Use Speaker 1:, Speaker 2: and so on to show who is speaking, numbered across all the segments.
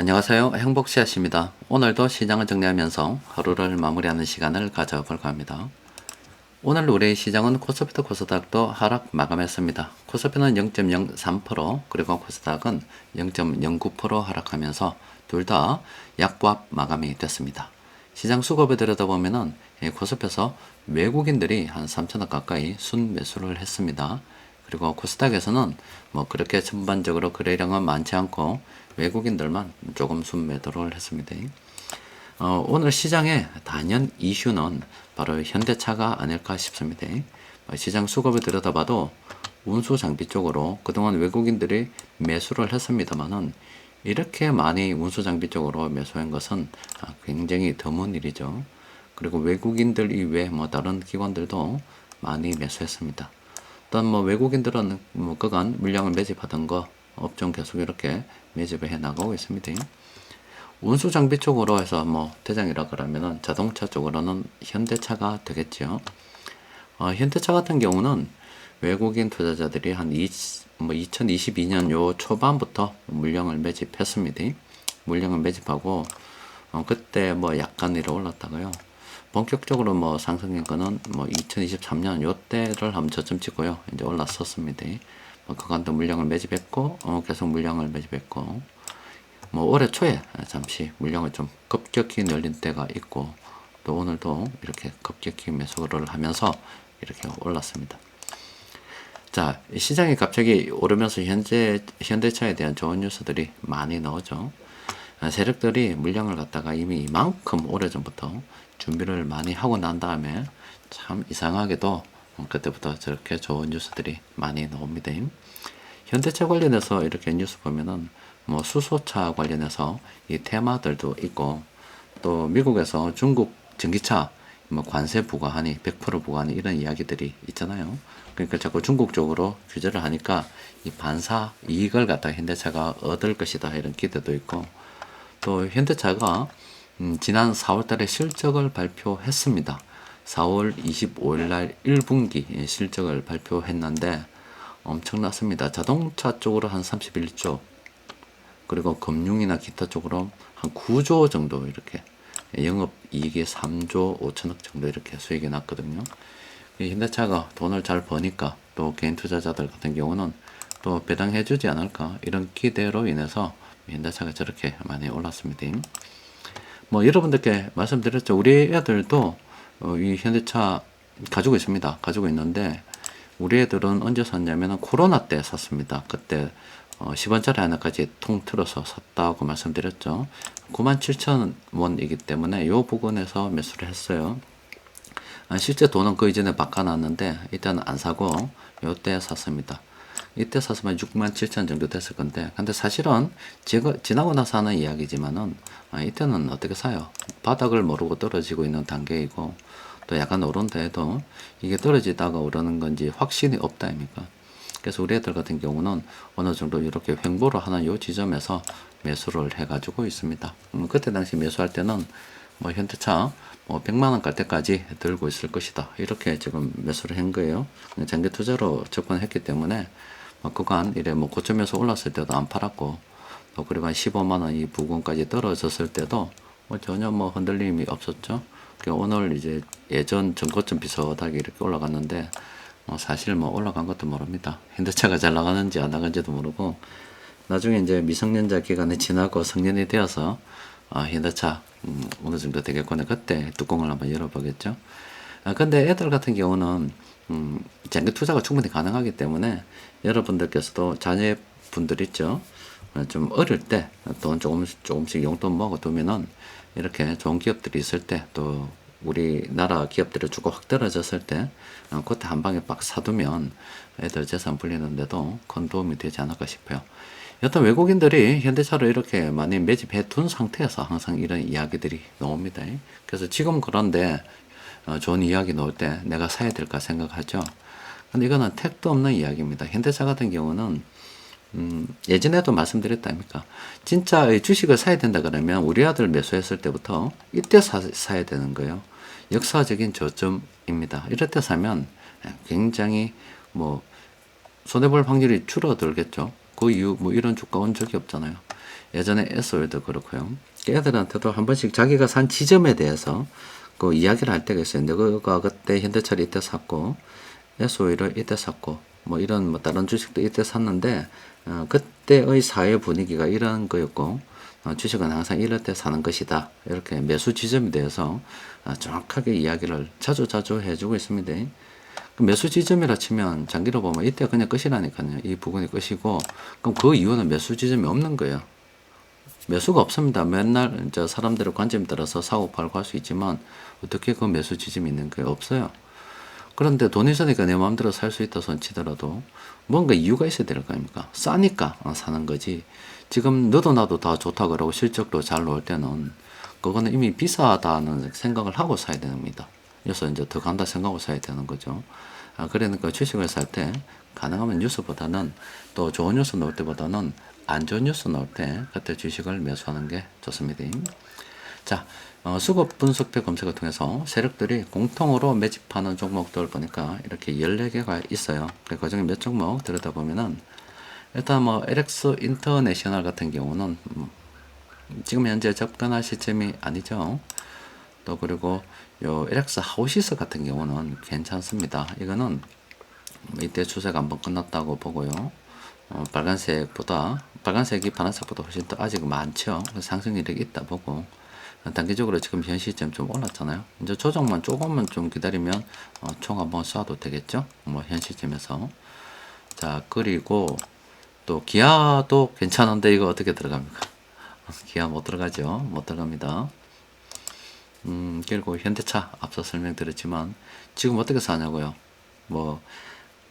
Speaker 1: 안녕하세요. 행복씨앗입니다. 오늘도 시장을 정리하면서 하루를 마무리하는 시간을 가져볼까 합니다. 오늘 우리 시장은 코스피도 코스닥도 하락 마감했습니다. 코스피는 0.03% 그리고 코스닥은 0.09% 하락하면서 둘 다 약보합 마감이 됐습니다. 시장 수급을 들여다보면은 코스피에서 외국인들이 한 3천억 가까이 순매수를 했습니다. 그리고 코스닥에서는 뭐 그렇게 전반적으로 거래량은 많지 않고 외국인들만 조금 순매도를 했습니다. 오늘 시장의 단연 이슈는 바로 현대차가 아닐까 싶습니다. 시장 수급을 들여다봐도 운수 장비 쪽으로 그동안 외국인들이 매수를 했습니다만은 이렇게 많이 운수 장비 쪽으로 매수한 것은 굉장히 드문 일이죠. 그리고 외국인들 이외 뭐 다른 기관들도 많이 매수했습니다. 또한 뭐 외국인들은 뭐 그간 물량을 매집하던 거 업종 계속 이렇게 매집을 해 나가고 있습니다. 운수 장비 쪽으로 해서 뭐 대장이라 그러면은 자동차 쪽으로는 현대차가 되겠죠. 현대차 같은 경우는 외국인 투자자들이 한 2022년 요 초반부터 물량을 매집했습니다. 물량을 매집하고 그때 뭐 약간 이렇게 올랐다고요. 본격적으로 뭐 상승인 거는 뭐 2023년 요때를 한번 저점 찍고요. 이제 올랐었습니다. 뭐 그간도 물량을 매집했고 계속 물량을 매집했고 뭐 올해 초에 잠시 물량을 좀 급격히 늘린 때가 있고 또 오늘도 이렇게 급격히 매수를 하면서 이렇게 올랐습니다. 자, 시장이 갑자기 오르면서 현대차에 대한 좋은 뉴스들이 많이 나오죠. 세력들이 물량을 갖다가 이미 이만큼 오래전부터 준비를 많이 하고 난 다음에 참 이상하게도 그때부터 저렇게 좋은 뉴스들이 많이 나옵니다. 현대차 관련해서 이렇게 뉴스 보면은 뭐 수소차 관련해서 이 테마들도 있고 또 미국에서 중국 전기차 뭐 관세 부과하니 100% 부과하니 이런 이야기들이 있잖아요. 그러니까 자꾸 중국 쪽으로 규제를 하니까 이 반사 이익을 갖다 현대차가 얻을 것이다 이런 기대도 있고 또 현대차가 지난 4월 달에 실적을 발표했습니다. 4월 25일 날 1분기 실적을 발표했는데 엄청났습니다. 자동차 쪽으로 한 31조 그리고 금융이나 기타 쪽으로 한 9조 정도 이렇게 영업이익이 3조 5천억 정도 이렇게 수익이 났거든요. 현대차가 돈을 잘 버니까 또 개인 투자자들 같은 경우는 또 배당해 주지 않을까 이런 기대로 인해서 현대차가 저렇게 많이 올랐습니다. 뭐 여러분들께 말씀드렸죠. 우리 애들도 이 현대차 가지고 있습니다. 가지고 있는데 우리 애들은 언제 샀냐면 코로나 때 샀습니다. 그때 10원짜리 하나까지 통틀어서 샀다고 말씀드렸죠. 97,000원이기 때문에 이 부분에서 매수를 했어요. 실제 돈은 그 이전에 바꿔놨는데 일단 안 사고 요때 샀습니다. 이때 샀으면 67,000 정도 됐을 건데 근데 사실은 지나고 나서 하는 이야기지만은 이때는 어떻게 사요? 바닥을 모르고 떨어지고 있는 단계이고 또 약간 오른다 해도 이게 떨어지다가 오르는 건지 확신이 없다 아닙니까? 그래서 우리 애들 같은 경우는 어느 정도 이렇게 횡보를 하는 요 지점에서 매수를 해가지고 있습니다. 그때 당시 매수할 때는 뭐 현대차 뭐 100만원 갈 때까지 들고 있을 것이다. 이렇게 지금 매수를 한 거예요. 장기 투자로 접근했기 때문에 뭐 그간 이래 뭐 고점에서 올랐을 때도 안 팔았고 또 그리고 한 15만원 이 부근까지 떨어졌을 때도 뭐 전혀 뭐 흔들림이 없었죠. 오늘 이제 예전 전고점 비슷하게 이렇게 올라갔는데 사실 뭐 올라간 것도 모릅니다. 현대차가 잘 나가는지 안 나가는지도 모르고 나중에 이제 미성년자 기간이 지나고 성년이 되어서 현대차 어느 정도 되겠구나 그때 뚜껑을 한번 열어보겠죠. 근데 애들 같은 경우는 장기 투자가 충분히 가능하기 때문에 여러분들께서도 자녀분들 있죠. 좀 어릴 때 돈 조금씩 용돈 모아 두면은 이렇게 좋은 기업들이 있을 때 또 우리나라 기업들이 주가 확 떨어졌을 때 그때 한 방에 빡 사두면 애들 재산 불리는데도 큰 도움이 되지 않을까 싶어요. 여튼 외국인들이 현대차를 이렇게 많이 매집해 둔 상태에서 항상 이런 이야기들이 나옵니다. 그래서 지금 그런데 좋은 이야기 나올 때 내가 사야 될까 생각하죠. 근데 이거는 택도 없는 이야기입니다. 현대차 같은 경우는 예전에도 말씀드렸다니까. 진짜 주식을 사야 된다 그러면 우리 아들 매수했을 때부터 이때 사야 되는 거예요. 역사적인 저점입니다. 이럴 때 사면 굉장히 뭐 손해볼 확률이 줄어들겠죠. 그 이후 뭐 이런 주가 온 적이 없잖아요. 예전에 SO에도 그렇고요. 애들한테도 한 번씩 자기가 산 지점에 대해서 그 이야기를 할 때가 있어요. 너가 그때 현대차를 이때 샀고 SO를 이때 샀고 뭐 이런 뭐 다른 주식도 이때 샀는데 그때의 사회 분위기가 이런 거였고 주식은 항상 이럴 때 사는 것이다. 이렇게 매수 지점에 대해서 정확하게 이야기를 자주 해주고 있습니다. 그 매수 지점이라 치면 장기로 보면 이때 그냥 끝이라니까요. 이 부분이 끝이고 그럼 그 이유는 매수 지점이 없는 거예요. 매수가 없습니다. 맨날 이제 사람들의 관점에 따라서 사고 팔고 할 수 있지만 어떻게 그 매수 지점이 있는 게 없어요. 그런데 돈이 있으니까 내 마음대로 살 수 있다 손 치더라도 뭔가 이유가 있어야 될 거 아닙니까? 싸니까 사는 거지. 지금 너도 나도 다 좋다 그러고 실적도 잘 나올 때는 그거는 이미 비싸다는 생각을 하고 사야 됩니다. 그래서 이제 더 간다 생각하고 사야 되는 거죠. 그러니까 주식을 살 때 가능하면 뉴스보다는 또 좋은 뉴스 나올 때보다는 안 좋은 뉴스 나올 때 그때 주식을 매수하는 게 좋습니다. 자, 수급 분석표 검색을 통해서 세력들이 공통으로 매집하는 종목들 보니까 이렇게 14개가 있어요. 그 중에 몇 종목 들여다보면은 일단 뭐 LX 인터내셔널 같은 경우는 지금 현재 접근할 시점이 아니죠. 또 그리고 요 LX 하우시스 같은 경우는 괜찮습니다. 이거는 이때 추세가 한번 끝났다고 보고요. 빨간색이 파란색보다 훨씬 더 아직 많죠. 상승률이 있다 보고 단기적으로 지금 현 시점 좀 올랐잖아요. 이제 조정만 조금만 좀 기다리면 총 한번 쏴도 되겠죠. 뭐 현 시점에서. 자, 그리고 또 기아도 괜찮은데 이거 어떻게 들어갑니까? 기아 못 들어가죠. 못 들어갑니다. 그리고 현대차 앞서 설명드렸지만 지금 어떻게 사냐고요. 뭐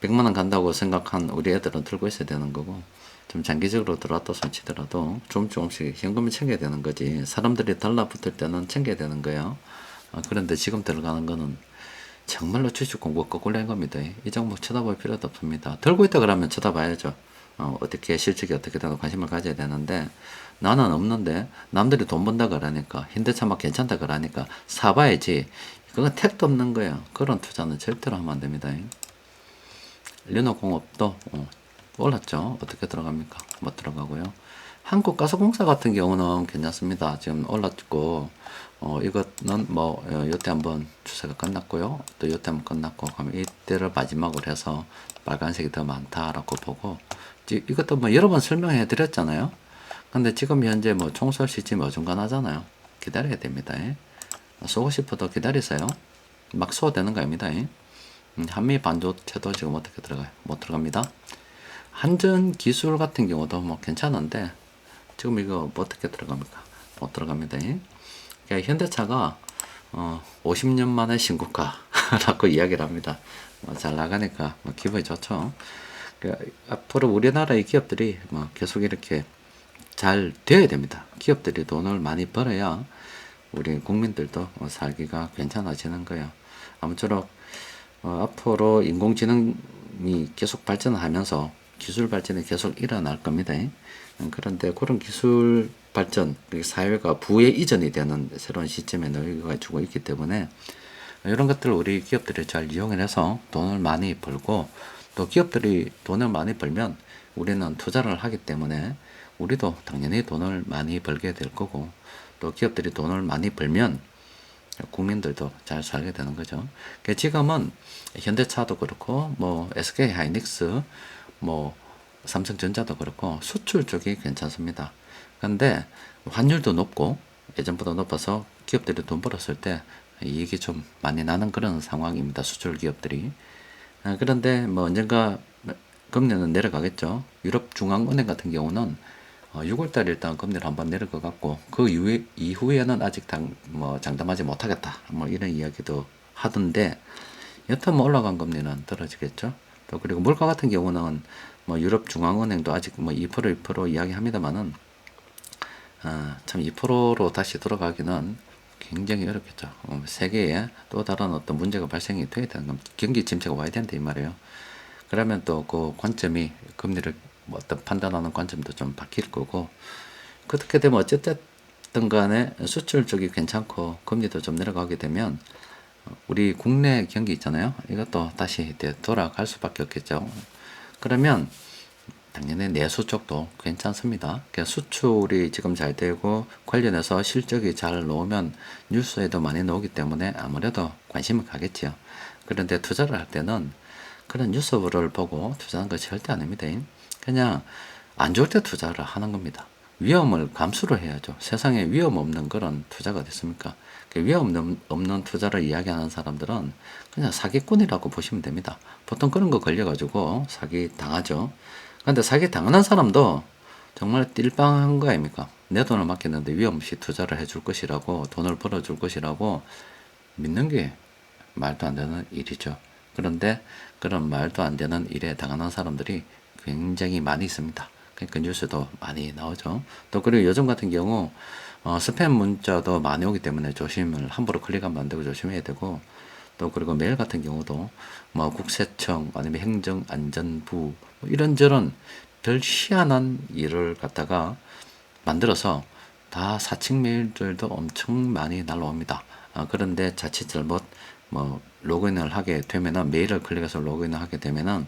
Speaker 1: 100만원 간다고 생각한 우리 애들은 들고 있어야 되는 거고 좀 장기적으로 들어왔다 손치더라도 조금씩 현금을 챙겨야 되는 거지. 사람들이 달라붙을 때는 챙겨야 되는 거예요. 그런데 지금 들어가는 거는 정말로 주식 공부가 거꾸로 한 겁니다. 이 종목 쳐다볼 필요도 없습니다. 들고 있다 그러면 쳐다봐야죠. 어떻게 실적이 어떻게 되나 관심을 가져야 되는데 나는 없는데 남들이 돈 번다 그러니까 현대차 막 괜찮다 그러니까 사봐야지. 그건 택도 없는 거예요. 그런 투자는 절대로 하면 안 됩니다. 르노공업도 올랐죠. 어떻게 들어갑니까? 못 들어가고요. 한국가스공사 같은 경우는 괜찮습니다. 지금 올랐고 이거는 뭐 요때 한번 추세가 끝났고요. 또 요때 한번 끝났고 그러면 이때를 마지막으로 해서 빨간색이 더 많다라고 보고 이것도 뭐 여러 번 설명해 드렸잖아요. 근데 지금 현재 뭐 총설 시점이 어중간하잖아요. 기다려야 됩니다. 쏘고 싶어도 기다리세요. 막 쏘아도 되는 거 아닙니다. 한미 반도체도 지금 어떻게 들어가요? 못 들어갑니다. 한전 기술 같은 경우도 뭐 괜찮은데 지금 이거 뭐 어떻게 들어갑니까? 못 들어갑니다. 그러니까 현대차가 50년 만에 신고가라고 이야기를 합니다. 잘 나가니까 뭐 기분이 좋죠. 그러니까 앞으로 우리나라의 기업들이 뭐 계속 이렇게 잘 되어야 됩니다. 기업들이 돈을 많이 벌어야 우리 국민들도 살기가 괜찮아지는 거예요. 아무쪼록 앞으로 인공지능이 계속 발전하면서 기술 발전이 계속 일어날 겁니다. 그런데 그런 기술 발전, 사회가 부의 이전이 되는 새로운 시점에 놓여 주고 있기 때문에 이런 것들을 우리 기업들이 잘 이용해서 돈을 많이 벌고 또 기업들이 돈을 많이 벌면 우리는 투자를 하기 때문에 우리도 당연히 돈을 많이 벌게 될 거고 또 기업들이 돈을 많이 벌면 국민들도 잘 살게 되는 거죠. 지금은 현대차도 그렇고 뭐 SK 하이닉스 뭐 삼성전자도 그렇고 수출 쪽이 괜찮습니다. 근데 환율도 높고 예전보다 높아서 기업들이 돈 벌었을 때 이익이 좀 많이 나는 그런 상황입니다. 수출 기업들이. 그런데 뭐 언젠가 금리는 내려가겠죠. 유럽 중앙은행 같은 경우는 6월달에 일단 금리를 한번 내릴 것 같고 그 이후에는 아직 장담하지 못하겠다. 뭐 이런 이야기도 하던데 여튼 뭐 올라간 금리는 떨어지겠죠. 또 그리고 물가 같은 경우는 뭐 유럽 중앙은행도 아직 뭐 2% 2% 이야기합니다만은 참 2%로 다시 돌아가기는 굉장히 어렵겠죠. 세계에 또 다른 어떤 문제가 발생이 돼야 되는 겁니다. 경기 침체가 와야 된다 이 말이에요. 그러면 또 그 관점이 금리를 뭐 어떤 판단하는 관점도 좀 바뀔 거고 그렇게 되면 어쨌든 간에 수출 쪽이 괜찮고 금리도 좀 내려가게 되면 우리 국내 경기 있잖아요. 이것도 다시 돌아갈 수밖에 없겠죠. 그러면 당연히 내수 쪽도 괜찮습니다. 수출이 지금 잘 되고 관련해서 실적이 잘 나오면 뉴스에도 많이 나오기 때문에 아무래도 관심을 가겠지요. 그런데 투자를 할 때는 그런 뉴스를 보고 투자하는 거 절대 아닙니다. 그냥 안 좋을 때 투자를 하는 겁니다. 위험을 감수를 해야죠. 세상에 위험 없는 그런 투자가 됐습니까? 위험 없는 투자를 이야기하는 사람들은 그냥 사기꾼이라고 보시면 됩니다. 보통 그런 거 걸려가지고 사기 당하죠. 근데 사기 당하는 사람도 정말 띨빵한 거 아닙니까? 내 돈을 맡겼는데 위험 없이 투자를 해줄 것이라고, 돈을 벌어줄 것이라고 믿는 게 말도 안 되는 일이죠. 그런데 그런 말도 안 되는 일에 당하는 사람들이 굉장히 많이 있습니다. 그러니까 뉴스도 많이 나오죠. 또 그리고 요즘 같은 경우 스팸 문자도 많이 오기 때문에 조심을, 함부로 클릭하면 안 되고 조심해야 되고, 또 그리고 메일 같은 경우도 뭐 국세청 아니면 행정안전부 뭐 이런저런 별 희한한 일을 갖다가 만들어서 다 사칭 메일들도 엄청 많이 날라옵니다. 그런데 자칫 잘못 뭐 로그인을 하게 되면은, 메일을 클릭해서 로그인을 하게 되면은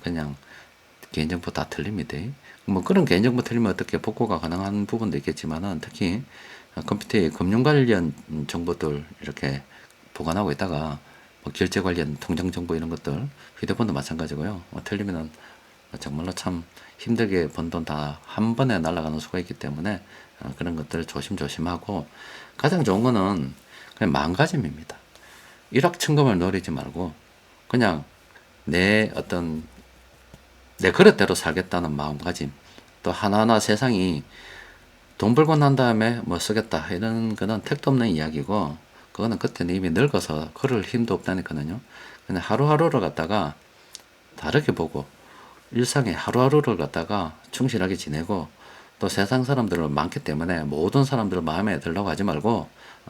Speaker 1: 그냥 개인정보 다 틀립니다. 뭐 그런 개인정보 틀리면 어떻게 복구가 가능한 부분도 있겠지만은, 특히 컴퓨터의 금융 관련 정보들 이렇게 보관하고 있다가 뭐 결제 관련 통장 정보 이런 것들, 휴대폰도 마찬가지고요. 틀리면은 정말로 참 힘들게 번 돈 다 한 번에 날아가는 수가 있기 때문에 그런 것들 조심조심하고, 가장 좋은 거는 그냥 마음가짐입니다. 일확천금을 노리지 말고 그냥 내 어떤 내 그릇대로 살겠다는 마음가짐, 또 하나하나 세상이 돈 벌고 난 다음에 뭐 쓰겠다 이런 거는 택도 없는 이야기고, 그거는 그때는 이미 늙어서 그럴 힘도 없다니까요. 그냥 하루하루를 갖다가 다르게 보고 일상의 하루하루를 갖다가 충실하게 지내고, 또 세상 사람들은 많기 때문에 모든 사람들 마음에 들려고 하지 말고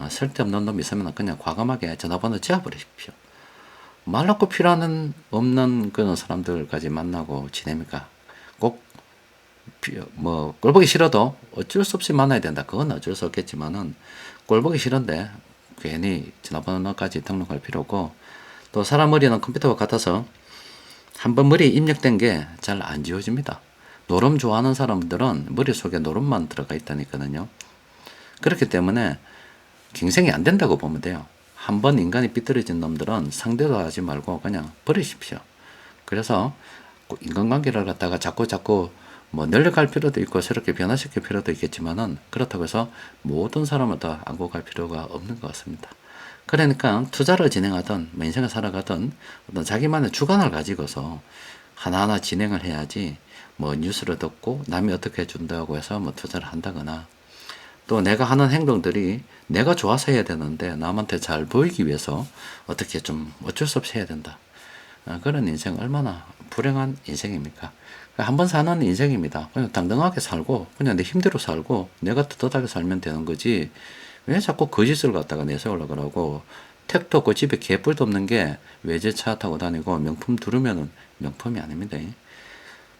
Speaker 1: 쓸데없는 놈 있으면 그냥 과감하게 전화번호 지워버리십시오. 말 놓고 필요한 없는 그런 사람들까지 만나고 지냅니까? 꼭 뭐 꼴보기 싫어도 어쩔 수 없이 만나야 된다, 그건 어쩔 수 없겠지만은, 꼴보기 싫은데 괜히 전화번호까지 등록할 필요 없고, 또 사람 머리는 컴퓨터와 같아서 한번 머리에 입력된 게 잘 안 지워집니다. 노름 좋아하는 사람들은 머릿속에 노름만 들어가 있다니까요. 그렇기 때문에 갱생이 안 된다고 보면 돼요. 한번 인간이 삐뚤어진 놈들은 상대도 하지 말고 그냥 버리십시오. 그래서 인간관계를 갖다가 자꾸 뭐 늘려갈 필요도 있고 새롭게 변화시킬 필요도 있겠지만은, 그렇다고 해서 모든 사람을 다 안고 갈 필요가 없는 것 같습니다. 그러니까 투자를 진행하든 뭐 인생을 살아가든 어떤 자기만의 주관을 가지고서 하나하나 진행을 해야지, 뭐 뉴스를 듣고 남이 어떻게 해준다고 해서 뭐 투자를 한다거나, 또 내가 하는 행동들이 내가 좋아서 해야 되는데 남한테 잘 보이기 위해서 어떻게 좀 어쩔 수 없이 해야 된다. 그런 인생 얼마나 불행한 인생입니까? 한 번 사는 인생입니다. 그냥 당당하게 살고 그냥 내 힘대로 살고 내가 떳떳하게 살면 되는 거지, 왜 자꾸 거짓을 갖다가 내세우려고 그러고, 택도 없고 집에 개뿔도 없는 게 외제차 타고 다니고 명품 두르면은 명품이 아닙니다.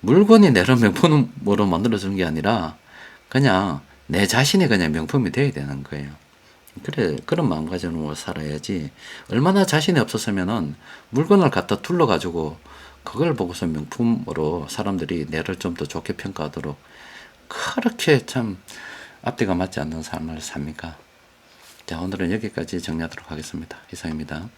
Speaker 1: 물건이 내를 명품으로 만들어주는 게 아니라 그냥 내 자신이 그냥 명품이 돼야 되는 거예요. 그래, 그런 마음가짐으로 살아야지. 얼마나 자신이 없었으면은 물건을 갖다 둘러가지고 그걸 보고서 명품으로 사람들이 내를 좀 더 좋게 평가하도록 그렇게 참 앞뒤가 맞지 않는 삶을 삽니까? 자, 오늘은 여기까지 정리하도록 하겠습니다. 이상입니다.